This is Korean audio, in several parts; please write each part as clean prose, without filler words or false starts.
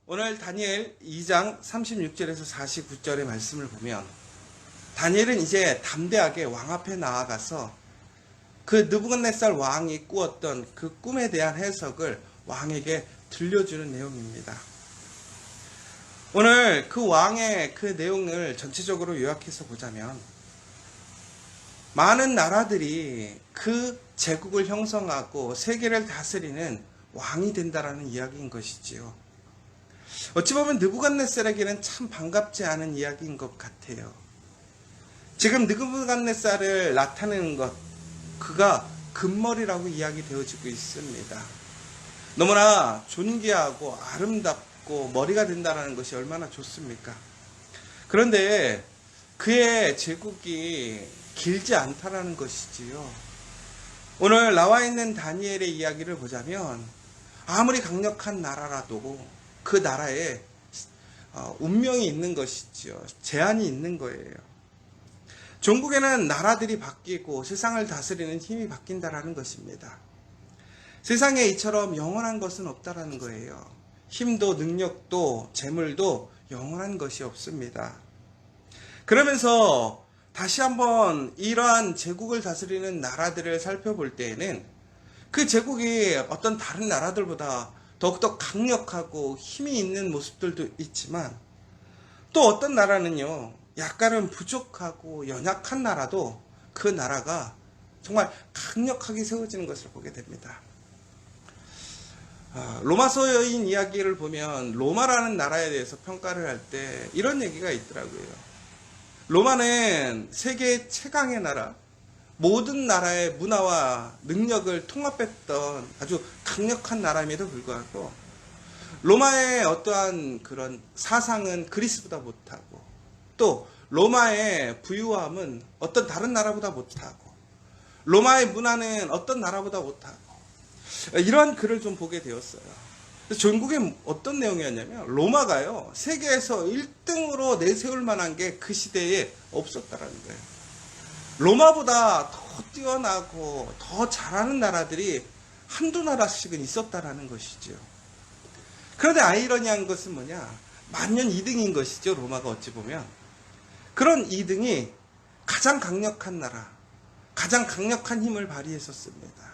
오늘 다니엘 2장 36절에서 49절의 말씀을 보면 다니엘은 이제 담대하게 왕 앞에 나아가서 그 느부갓네살 왕이 꾸었던 그 꿈에 대한 해석을 왕에게 들려주는 내용입니다. 오늘 그 왕의 그 내용을 전체적으로 요약해서 보자면 많은 나라들이 그 제국을 형성하고 세계를 다스리는 왕이 된다라는 이야기인 것이지요. 어찌 보면 느부갓네살에게는 참 반갑지 않은 이야기인 것 같아요. 지금 느부갓네살을 나타내는 것, 그가 금머리라고 이야기되어지고 있습니다. 너무나 존귀하고 아름답고 머리가 된다는 것이 얼마나 좋습니까? 그런데 그의 제국이 길지 않다라는 것이지요. 오늘 나와 있는 다니엘의 이야기를 보자면 아무리 강력한 나라라도 그 나라에 운명이 있는 것이지요. 제한이 있는 거예요. 종국에는 나라들이 바뀌고 세상을 다스리는 힘이 바뀐다라는 것입니다. 세상에 이처럼 영원한 것은 없다라는 거예요. 힘도 능력도 재물도 영원한 것이 없습니다. 그러면서 다시 한번 이러한 제국을 다스리는 나라들을 살펴볼 때에는 그 제국이 어떤 다른 나라들보다 더욱더 강력하고 힘이 있는 모습들도 있지만 또 어떤 나라는요, 약간은 부족하고 연약한 나라도 그 나라가 정말 강력하게 세워지는 것을 보게 됩니다. 로마서인 이야기를 보면 로마라는 나라에 대해서 평가를 할 때 이런 얘기가 있더라고요. 로마는 세계 최강의 나라, 모든 나라의 문화와 능력을 통합했던 아주 강력한 나라임에도 불구하고 로마의 어떠한 그런 사상은 그리스보다 못하고 또 로마의 부유함은 어떤 다른 나라보다 못하고 로마의 문화는 어떤 나라보다 못하고 이러한 글을 좀 보게 되었어요. 전국에 어떤 내용이었냐면 로마가요 세계에서 1등으로 내세울 만한 게 그 시대에 없었다라는 거예요. 로마보다 더 뛰어나고 더 잘하는 나라들이 한두 나라씩은 있었다라는 것이죠. 그런데 아이러니한 것은 뭐냐? 만년 2등인 것이죠. 로마가 어찌 보면. 그런 2등이 가장 강력한 나라, 가장 강력한 힘을 발휘했었습니다.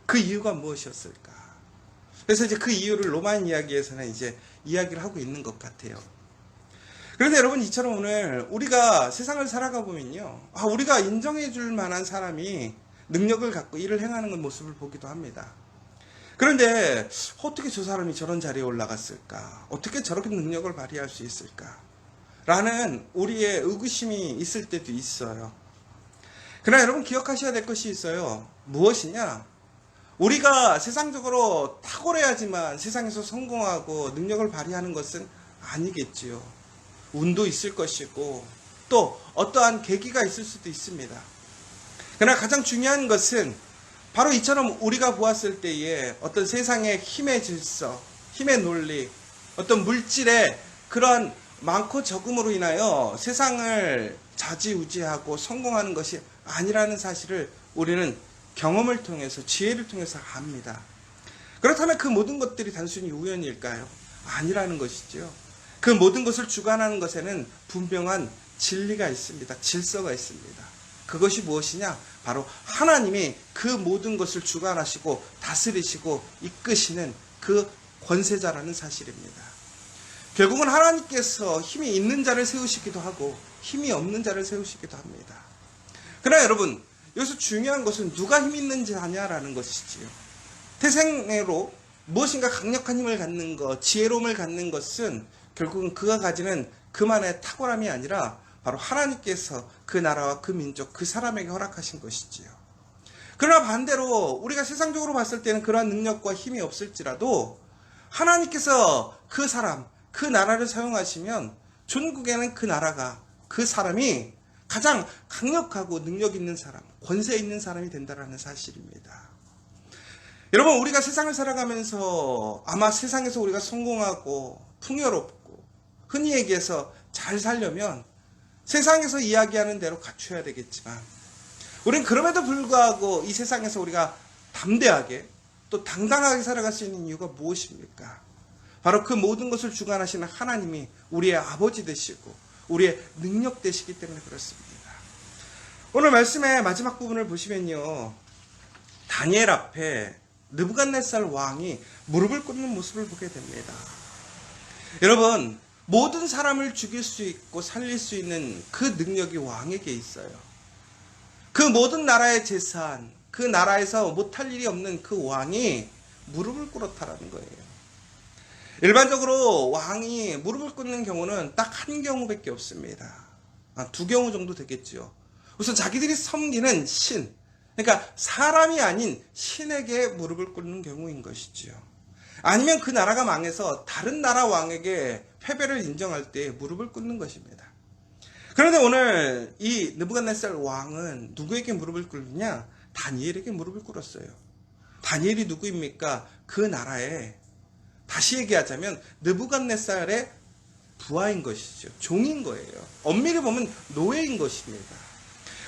그 이유가 무엇이었을까? 그래서 이제 그 이유를 로마인 이야기에서는 이제 이야기를 하고 있는 것 같아요. 그런데 여러분, 이처럼 오늘 우리가 세상을 살아가 보면요, 우리가 인정해 줄 만한 사람이 능력을 갖고 일을 행하는 모습을 보기도 합니다. 그런데 어떻게 저 사람이 저런 자리에 올라갔을까? 어떻게 저렇게 능력을 발휘할 수 있을까? 라는 우리의 의구심이 있을 때도 있어요. 그러나 여러분 기억하셔야 될 것이 있어요. 무엇이냐? 우리가 세상적으로 탁월해야지만 세상에서 성공하고 능력을 발휘하는 것은 아니겠지요. 운도 있을 것이고 또 어떠한 계기가 있을 수도 있습니다. 그러나 가장 중요한 것은 바로 이처럼 우리가 보았을 때에 어떤 세상의 힘의 질서, 힘의 논리, 어떤 물질의 그러한 많고 적음으로 인하여 세상을 좌지우지하고 성공하는 것이 아니라는 사실을 우리는 경험을 통해서, 지혜를 통해서 압니다. 그렇다면 그 모든 것들이 단순히 우연일까요? 아니라는 것이죠. 그 모든 것을 주관하는 것에는 분명한 진리가 있습니다. 질서가 있습니다. 그것이 무엇이냐? 바로 하나님이 그 모든 것을 주관하시고 다스리시고 이끄시는 그 권세자라는 사실입니다. 결국은 하나님께서 힘이 있는 자를 세우시기도 하고 힘이 없는 자를 세우시기도 합니다. 그러나 여러분, 여기서 중요한 것은 누가 힘 있는 자냐라는 것이지요. 태생으로 무엇인가 강력한 힘을 갖는 것, 지혜로움을 갖는 것은 결국은 그가 가지는 그만의 탁월함이 아니라 바로 하나님께서 그 나라와 그 민족, 그 사람에게 허락하신 것이지요. 그러나 반대로 우리가 세상적으로 봤을 때는 그러한 능력과 힘이 없을지라도 하나님께서 그 사람, 그 나라를 사용하시면 전국에는 그 나라가, 그 사람이 가장 강력하고 능력 있는 사람, 권세 있는 사람이 된다는 사실입니다. 여러분, 우리가 세상을 살아가면서 아마 세상에서 우리가 성공하고 풍요롭고 흔히 얘기해서 잘 살려면 세상에서 이야기하는 대로 갖춰야 되겠지만 우리는 그럼에도 불구하고 이 세상에서 우리가 담대하게 또 당당하게 살아갈 수 있는 이유가 무엇입니까? 바로 그 모든 것을 주관하시는 하나님이 우리의 아버지 되시고 우리의 능력 되시기 때문에 그렇습니다. 오늘 말씀의 마지막 부분을 보시면요, 다니엘 앞에 느부갓네살 왕이 무릎을 꿇는 모습을 보게 됩니다. 여러분, 모든 사람을 죽일 수 있고 살릴 수 있는 그 능력이 왕에게 있어요. 그 모든 나라의 재산, 그 나라에서 못할 일이 없는 그 왕이 무릎을 꿇었다라는 거예요. 일반적으로 왕이 무릎을 꿇는 경우는 딱 한 경우밖에 없습니다. 두 경우 정도 되겠죠. 우선 자기들이 섬기는 신, 그러니까 사람이 아닌 신에게 무릎을 꿇는 경우인 것이죠. 아니면 그 나라가 망해서 다른 나라 왕에게 패배를 인정할 때 무릎을 꿇는 것입니다. 그런데 오늘 이 느부갓네살 왕은 누구에게 무릎을 꿇느냐? 다니엘에게 무릎을 꿇었어요. 다니엘이 누구입니까? 그 나라에, 다시 얘기하자면 느부갓네살의 부하인 것이죠. 종인 거예요. 엄밀히 보면 노예인 것입니다.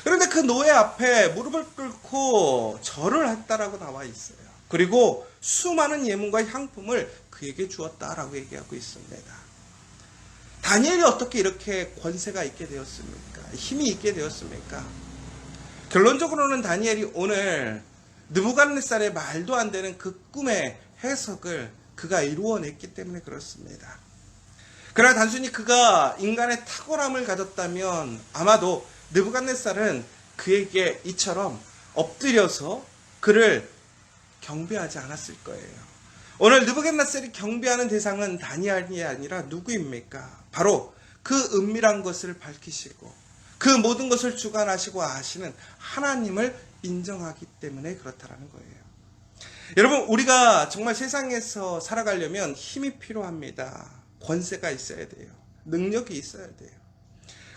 그런데 그 노예 앞에 무릎을 꿇고 절을 했다라고 나와 있어요. 그리고 수많은 예물과 향품을 그에게 주었다라고 얘기하고 있습니다. 다니엘이 어떻게 이렇게 권세가 있게 되었습니까? 힘이 있게 되었습니까? 결론적으로는 다니엘이 오늘 느부갓네살의 말도 안 되는 그 꿈의 해석을 그가 이루어냈기 때문에 그렇습니다. 그러나 단순히 그가 인간의 탁월함을 가졌다면 아마도 느부갓네살은 그에게 이처럼 엎드려서 그를 경배하지 않았을 거예요. 오늘 느부갓네살이 경배하는 대상은 다니엘이 아니라 누구입니까? 바로 그 은밀한 것을 밝히시고 그 모든 것을 주관하시고 아시는 하나님을 인정하기 때문에 그렇다라는 거예요. 여러분, 우리가 정말 세상에서 살아가려면 힘이 필요합니다. 권세가 있어야 돼요. 능력이 있어야 돼요.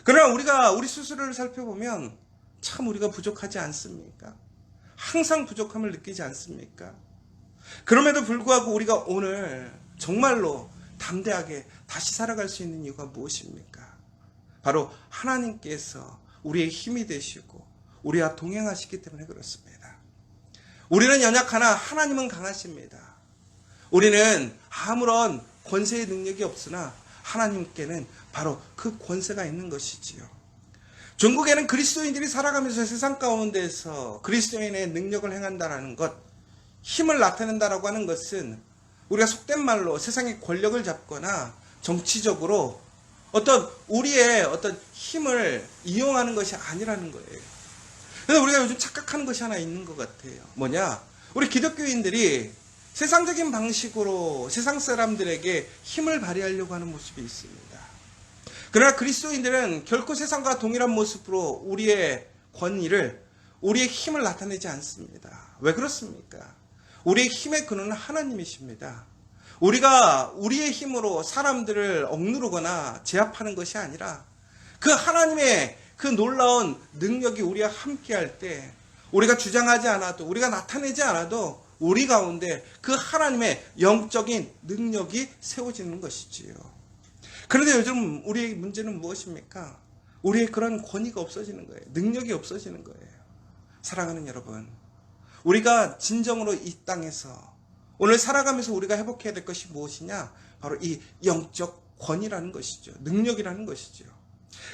그러나 우리가 우리 스스로를 살펴보면 참 우리가 부족하지 않습니까? 항상 부족함을 느끼지 않습니까? 그럼에도 불구하고 우리가 오늘 정말로 담대하게 다시 살아갈 수 있는 이유가 무엇입니까? 바로 하나님께서 우리의 힘이 되시고 우리와 동행하시기 때문에 그렇습니다. 우리는 연약하나 하나님은 강하십니다. 우리는 아무런 권세의 능력이 없으나 하나님께는 바로 그 권세가 있는 것이지요. 중국에는 그리스도인들이 살아가면서 세상 가운데서 그리스도인의 능력을 행한다는 것, 힘을 나타낸다라고 하는 것은 우리가 속된 말로 세상의 권력을 잡거나 정치적으로 우리의 어떤 힘을 이용하는 것이 아니라는 거예요. 그래서 우리가 요즘 착각하는 것이 하나 있는 것 같아요. 뭐냐? 우리 기독교인들이 세상적인 방식으로 세상 사람들에게 힘을 발휘하려고 하는 모습이 있습니다. 그러나 그리스도인들은 결코 세상과 동일한 모습으로 우리의 권위를, 우리의 힘을 나타내지 않습니다. 왜 그렇습니까? 우리의 힘의 근원은 하나님이십니다. 우리가 우리의 힘으로 사람들을 억누르거나 제압하는 것이 아니라 그 하나님의 그 놀라운 능력이 우리와 함께할 때 우리가 주장하지 않아도, 우리가 나타내지 않아도 우리 가운데 그 하나님의 영적인 능력이 세워지는 것이지요. 그런데 요즘 우리의 문제는 무엇입니까? 우리의 그런 권위가 없어지는 거예요. 능력이 없어지는 거예요. 사랑하는 여러분, 우리가 진정으로 이 땅에서 오늘 살아가면서 우리가 회복해야 될 것이 무엇이냐? 바로 이 영적 권위라는 것이죠. 능력이라는 것이죠.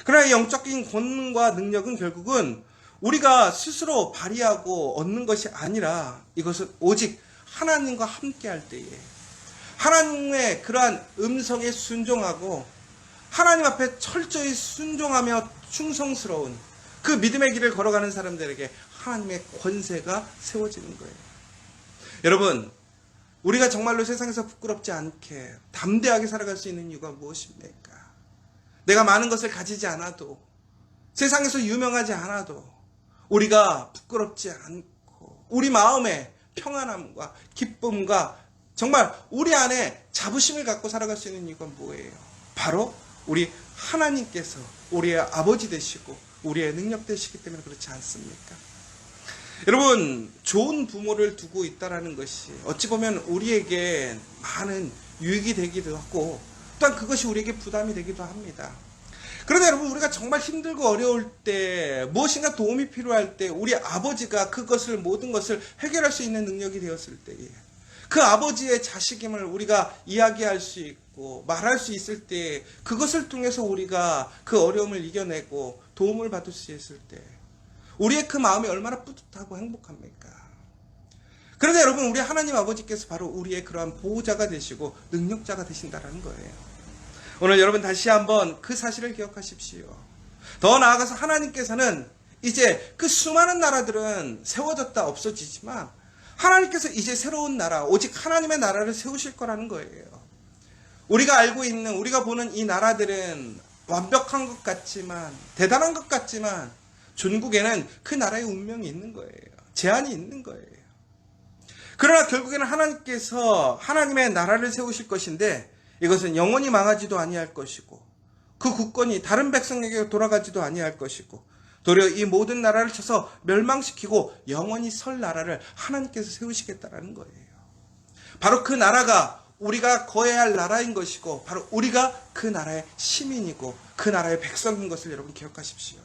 그러나 영적인 권능과 능력은 결국은 우리가 스스로 발휘하고 얻는 것이 아니라 이것은 오직 하나님과 함께 할 때에 하나님의 그러한 음성에 순종하고 하나님 앞에 철저히 순종하며 충성스러운 그 믿음의 길을 걸어가는 사람들에게 하나님의 권세가 세워지는 거예요. 여러분, 우리가 정말로 세상에서 부끄럽지 않게 담대하게 살아갈 수 있는 이유가 무엇입니까? 내가 많은 것을 가지지 않아도, 세상에서 유명하지 않아도 우리가 부끄럽지 않고 우리 마음에 평안함과 기쁨과 정말 우리 안에 자부심을 갖고 살아갈 수 있는 이유가 뭐예요? 바로 우리 하나님께서 우리의 아버지 되시고 우리의 능력 되시기 때문에 그렇지 않습니까? 여러분, 좋은 부모를 두고 있다는 것이 어찌 보면 우리에게 많은 유익이 되기도 하고 또한 그것이 우리에게 부담이 되기도 합니다. 그런데 여러분, 우리가 정말 힘들고 어려울 때, 무엇인가 도움이 필요할 때 우리 아버지가 그것을, 모든 것을 해결할 수 있는 능력이 되었을 때에 그 아버지의 자식임을 우리가 이야기할 수 있고 말할 수 있을 때, 그것을 통해서 우리가 그 어려움을 이겨내고 도움을 받을 수 있을 때 우리의 그 마음이 얼마나 뿌듯하고 행복합니까? 그런데 여러분, 우리 하나님 아버지께서 바로 우리의 그러한 보호자가 되시고 능력자가 되신다는 거예요. 오늘 여러분 다시 한번 그 사실을 기억하십시오. 더 나아가서 하나님께서는 이제 그 수많은 나라들은 세워졌다 없어지지만 하나님께서 이제 새로운 나라, 오직 하나님의 나라를 세우실 거라는 거예요. 우리가 알고 있는, 우리가 보는 이 나라들은 완벽한 것 같지만, 대단한 것 같지만 종국에는 그 나라의 운명이 있는 거예요. 제한이 있는 거예요. 그러나 결국에는 하나님께서 하나님의 나라를 세우실 것인데 이것은 영원히 망하지도 아니할 것이고 그 국권이 다른 백성에게 돌아가지도 아니할 것이고 도리어 이 모든 나라를 쳐서 멸망시키고 영원히 설 나라를 하나님께서 세우시겠다라는 거예요. 바로 그 나라가 우리가 거해야 할 나라인 것이고 바로 우리가 그 나라의 시민이고 그 나라의 백성인 것을 여러분 기억하십시오.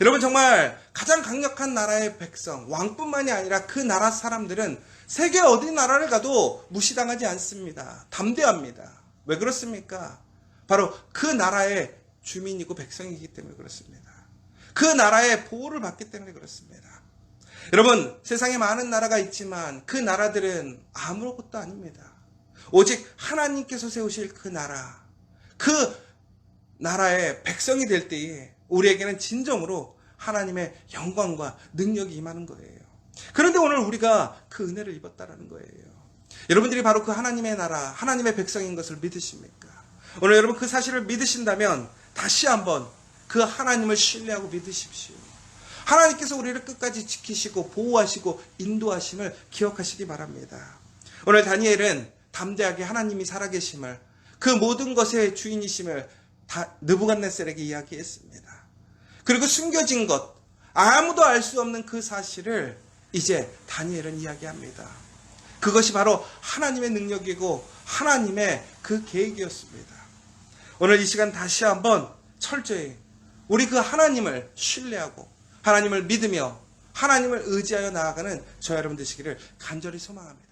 여러분, 정말 가장 강력한 나라의 백성, 왕뿐만이 아니라 그 나라 사람들은 세계 어디 나라를 가도 무시당하지 않습니다. 담대합니다. 왜 그렇습니까? 바로 그 나라의 주민이고 백성이기 때문에 그렇습니다. 그 나라의 보호를 받기 때문에 그렇습니다. 여러분, 세상에 많은 나라가 있지만 그 나라들은 아무것도 아닙니다. 오직 하나님께서 세우실 그 나라, 그 나라의 백성이 될 때에 우리에게는 진정으로 하나님의 영광과 능력이 임하는 거예요. 그런데 오늘 우리가 그 은혜를 입었다라는 거예요. 여러분들이 바로 그 하나님의 나라, 하나님의 백성인 것을 믿으십니까? 오늘 여러분 그 사실을 믿으신다면 다시 한번 그 하나님을 신뢰하고 믿으십시오. 하나님께서 우리를 끝까지 지키시고 보호하시고 인도하심을 기억하시기 바랍니다. 오늘 다니엘은 담대하게 하나님이 살아계심을, 그 모든 것의 주인이심을 다 느부갓네살에게 이야기했습니다. 그리고 숨겨진 것, 아무도 알 수 없는 그 사실을 이제 다니엘은 이야기합니다. 그것이 바로 하나님의 능력이고 하나님의 그 계획이었습니다. 오늘 이 시간 다시 한번 철저히 우리 그 하나님을 신뢰하고 하나님을 믿으며 하나님을 의지하여 나아가는 저 여러분 되시기를 간절히 소망합니다.